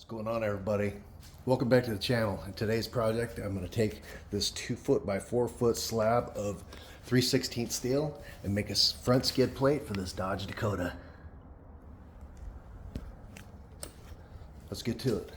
What's going on, everybody? Welcome back to the channel. In today's project, I'm going to take this 2 foot by 4 foot slab of 3/16 steel and make a front skid plate for this Dodge Dakota. Let's get to it.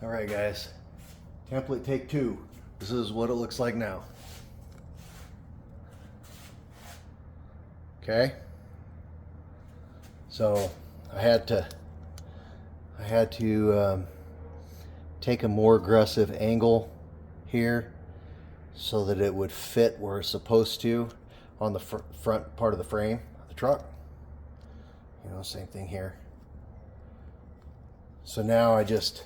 Alright guys, template take 2. This is what it looks like now. Okay, so I had to take a more aggressive angle here so that it would fit where it's supposed to on the front part of the frame of the truck. You know, same thing here. So now I just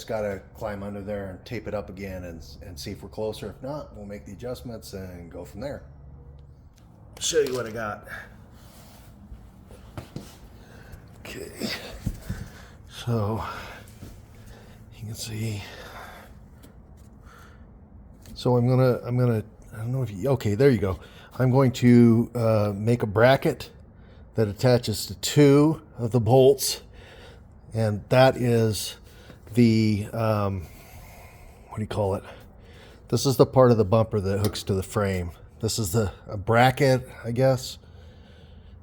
gotta climb under there and tape it up again and see if we're closer. If not, we'll make the adjustments and go from there. I'll show you what I got. Okay, so you can see. So I'm gonna I don't know if you, okay, there you go. I'm going to make a bracket that attaches to 2 of the bolts, and that is the what do you call it? This is the part of the bumper that hooks to the frame. This is a bracket, I guess.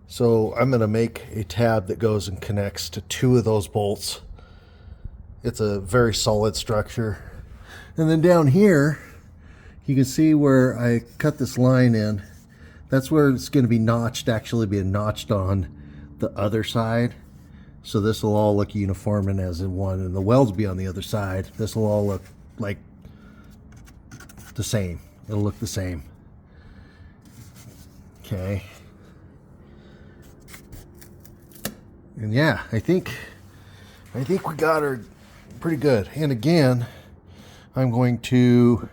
So I'm going to make a tab that goes and connects to 2 of those bolts. It's a very solid structure. And then down here, you can see where I cut this line in. That's where it's going to be notched, actually be notched on the other side. So this will all look uniform and as in one, and the welds be on the other side. This will all look like the same. It'll look the same. Okay. And yeah, I think we got her pretty good. And again, I'm going to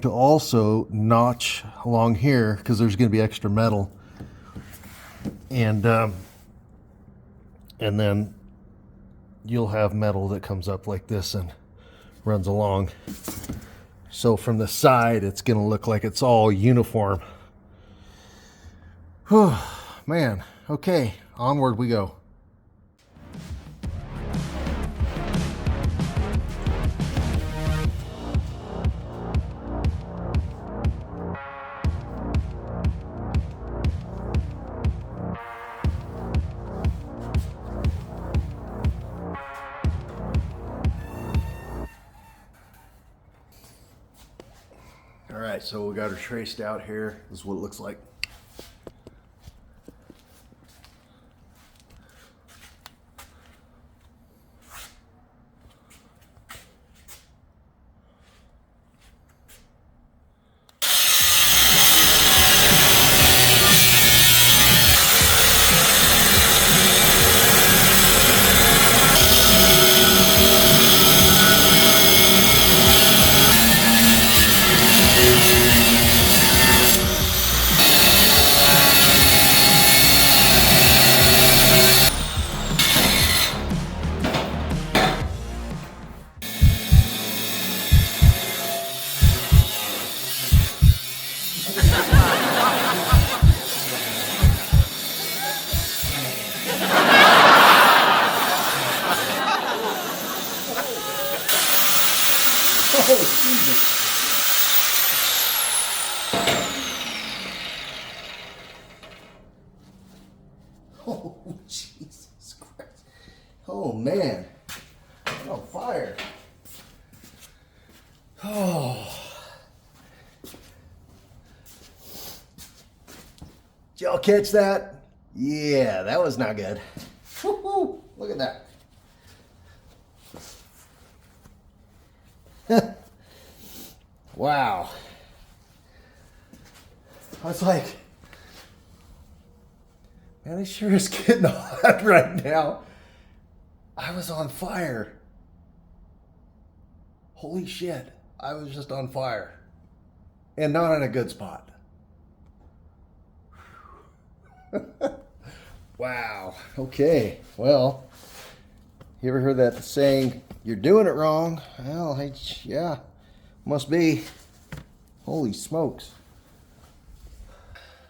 also notch along here because there's going to be extra metal. And then you'll have metal that comes up like this and runs along. So from the side, it's going to look like it's all uniform. Whew, man. Okay, onward we go. Alright, so we got her traced out here. This is what it looks like. Oh, Jesus. Oh, Jesus Christ. Oh, man. I'm on fire. Oh. Did y'all catch that? Yeah, that was not good. Woo-hoo. Look at that. Wow. I was like, man, it sure is getting hot right now. I was on fire. Holy shit. I was just on fire. And not in a good spot. Wow. Okay. Well, you ever heard that saying, you're doing it wrong? Well, yeah, must be. Holy smokes.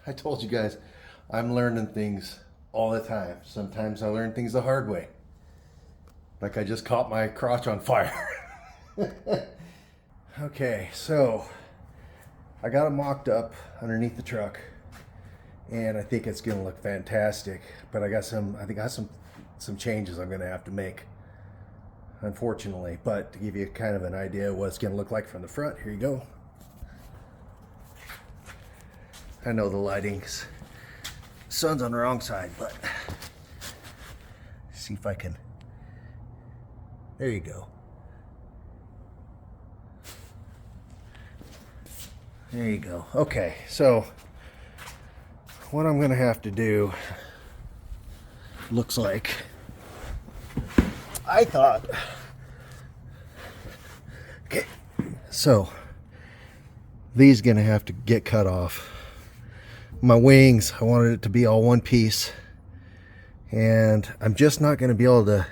I told you guys, I'm learning things all the time. Sometimes I learn things the hard way. Like I just caught my crotch on fire. Okay, so I got it mocked up underneath the truck, and I think it's gonna look fantastic. But I got some changes I'm gonna have to make, unfortunately. But to give you kind of an idea of what it's gonna look like from the front, here you go. I know the lighting's sun's on the wrong side, but see if I can. There you go. There you go. Okay, so what I'm gonna have to do looks like I thought. Okay, so these gonna have to get cut off. My wings, I wanted it to be all one piece, and I'm just not gonna be able to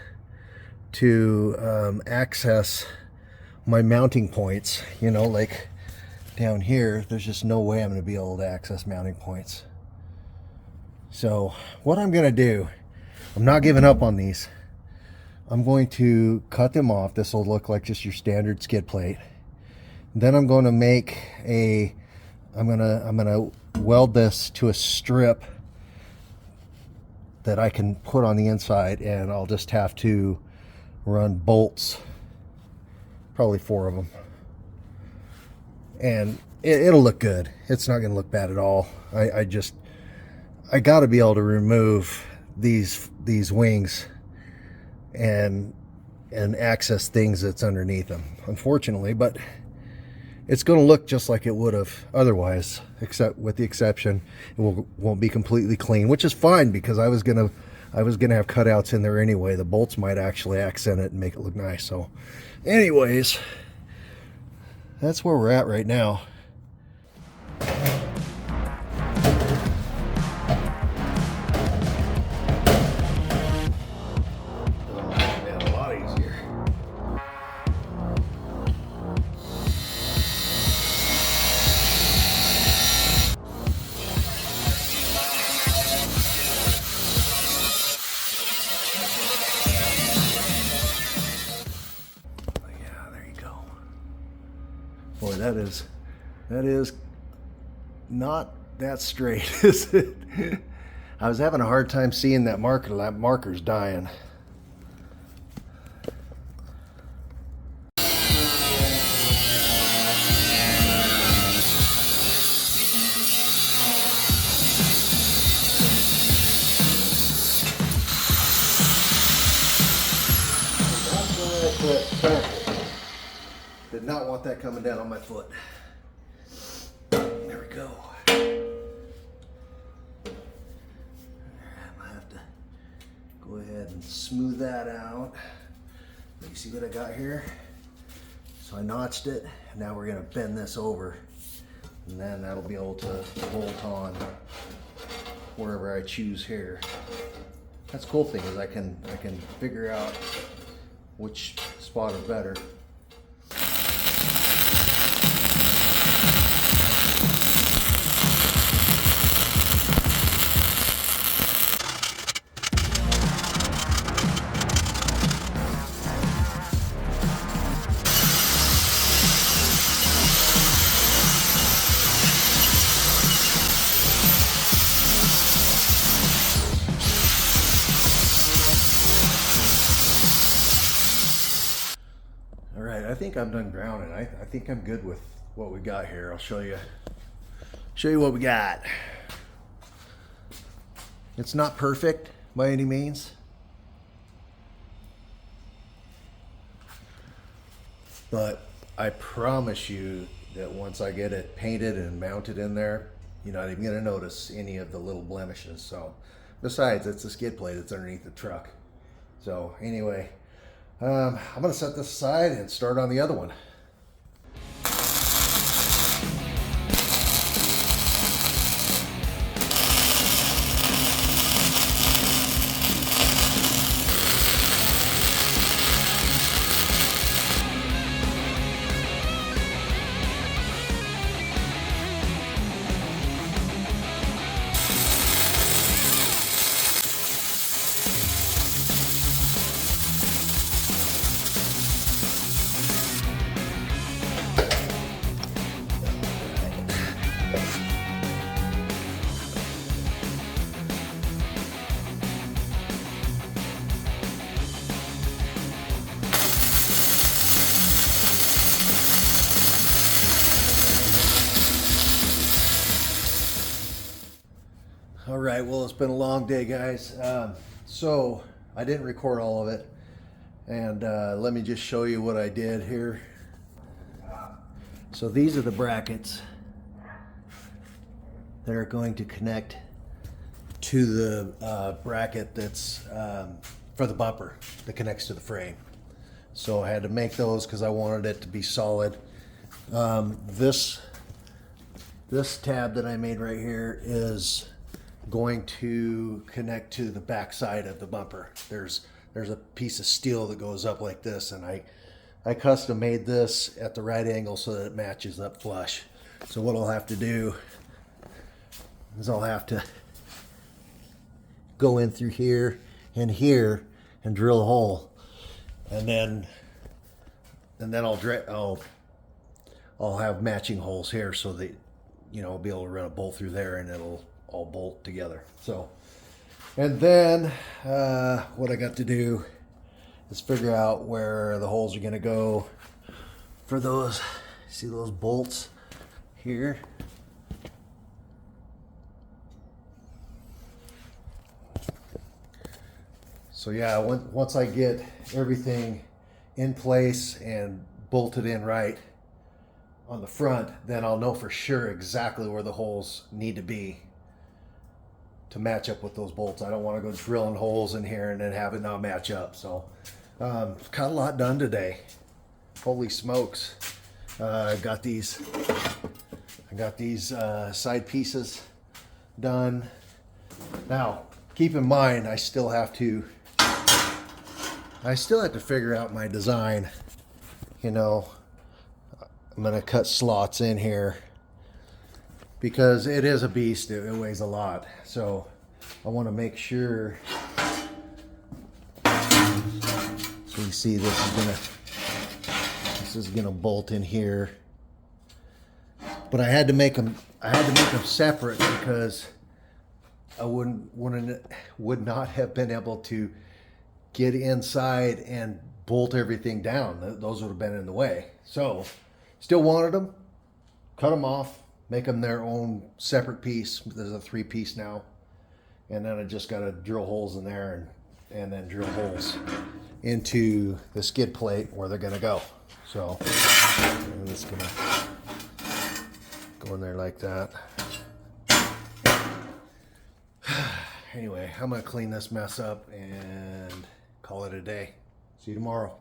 access my mounting points, you know, like down here. There's just no way I'm going to be able to access mounting points. So what I'm going to do, I'm not giving up on these. I'm going to cut them off. This will look like just your standard skid plate. Then I'm going to make I'm going to weld this to a strip that I can put on the inside, and I'll just have to run bolts, probably 4 of them, and it'll look good. It's not going to look bad at all. I got to be able to remove these wings and access things that's underneath them, unfortunately, but it's going to look just like it would have otherwise, except with the exception it won't be completely clean, which is fine, because I was gonna have cutouts in there anyway. The bolts might actually accent it and make it look nice. So anyways, that's where we're at right now. Boy, that is not that straight, is it? I was having a hard time seeing that marker. That marker's dying. Did not want that coming down on my foot. There we go. I have to go ahead and smooth that out. You see what I got here? So I notched it. Now we're going to bend this over, and then that'll be able to bolt on wherever I choose here. That's the cool thing, is I can figure out which spot is better. I think I'm done grounding. I think I'm good with what we got here. I'll show you what we got. It's not perfect by any means, but I promise you that once I get it painted and mounted in there, you're not even going to notice any of the little blemishes. So besides, it's a skid plate that's underneath the truck. So anyway, I'm going to set this aside and start on the other one. All right, well, it's been a long day, guys. So I didn't record all of it, and let me just show you what I did here. So these are the brackets that are going to connect to the bracket that's for the bumper that connects to the frame. So I had to make those because I wanted it to be solid. This tab that I made right here is going to connect to the back side of the bumper. There's a piece of steel that goes up like this, and I custom made this at the right angle so that it matches up flush. So what I'll have to do is I'll have to go in through here and drill a hole, and then I'll have matching holes here so that, you know, I'll be able to run a bolt through there and it'll all bolt together. So, and then what I got to do is figure out where the holes are going to go for those. See those bolts here? So yeah, once I get everything in place and bolted in right on the front, then I'll know for sure exactly where the holes need to be to match up with those bolts. I don't want to go drilling holes in here and then have it not match up. So got a lot done today. Holy smokes. I got these side pieces done. Now keep in mind, I still have to figure out my design. You know, I'm gonna cut slots in here because it is a beast. It weighs a lot. So I want to make sure. So you see this is gonna bolt in here. But I had to make them separate because I would not have been able to get inside and bolt everything down. Those would have been in the way. So still wanted them, cut them off, make them their own separate piece. There's a 3-piece now. And then I just got to drill holes in there and then drill holes into the skid plate where they're going to go. So I'm just going to go in there like that. Anyway, I'm going to clean this mess up and call it a day. See you tomorrow.